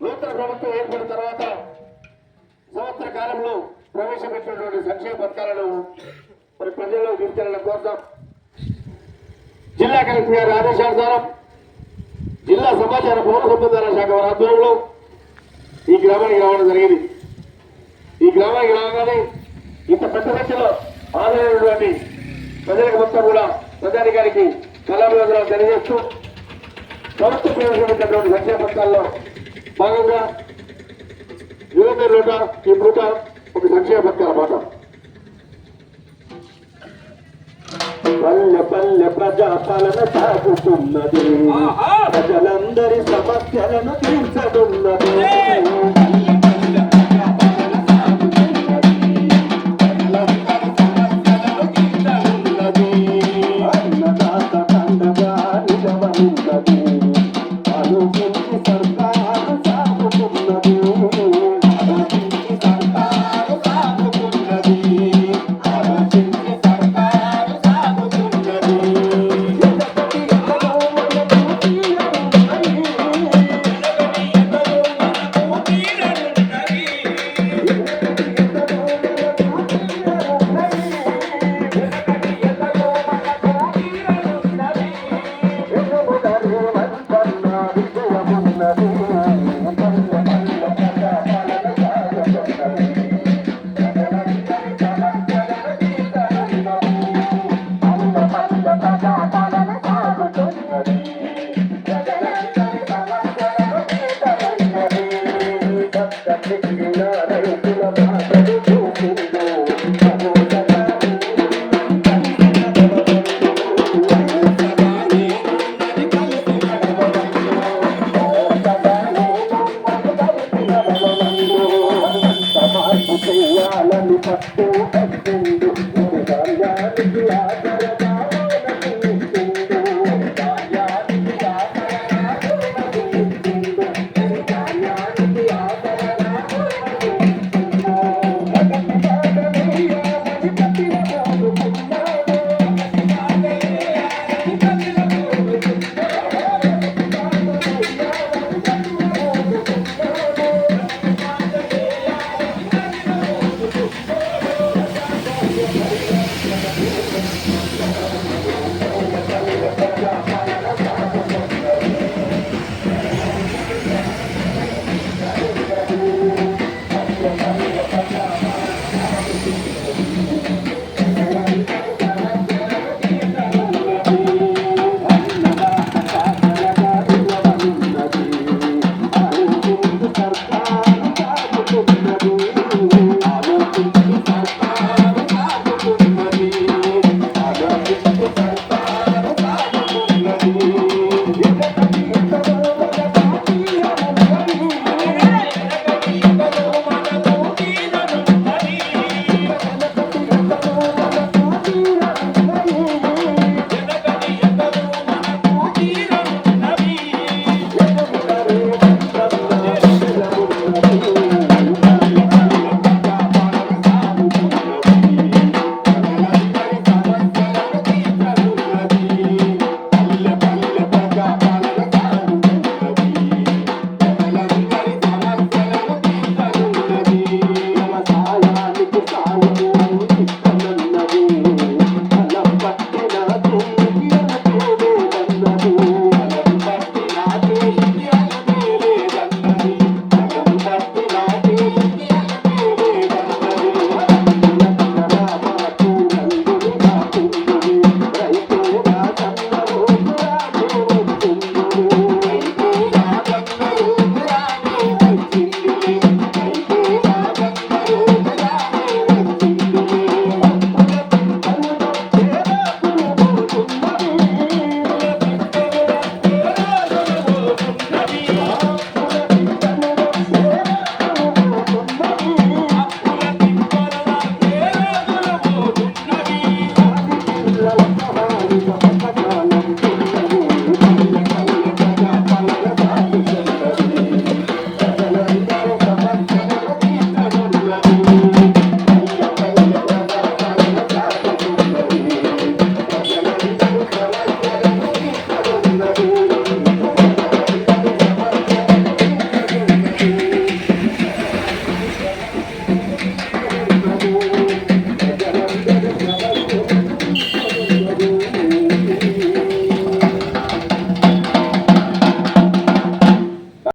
నూతన ప్రభుత్వం ఏర్పడిన తర్వాత సంవత్సర కాలంలో ప్రవేశపెట్టినటువంటి సంక్షేమ పథకాలను మరి ప్రజల్లో తీసుకెళ్లడం కోసం జిల్లా కలెక్టర్ గారి ఆదేశానుసారం జిల్లా సమాచార పౌర సంబంధాల శాఖ వారి ఆధ్వర్యంలో ఈ గ్రామానికి రావడం జరిగింది. ఈ గ్రామానికి రాగానే ఇంత పెద్ద సంఖ్యలో హాజరైనటువంటి ప్రజలకు మొత్తం కూడా ప్రజానికారికి కళాభివందనాలు తెలియజేస్తూ ప్రభుత్వం ప్రవేశపెట్టినటువంటి సంక్షేమ పథకాల్లో భాగంగా యువత నోట ఈ పూట ఒక సంక్షేమ పథకాల మాట. పల్లె పల్లె ప్రజాపాలన సాగుతున్నది, ప్రజలందరి సమస్యలను తీర్చనున్నది.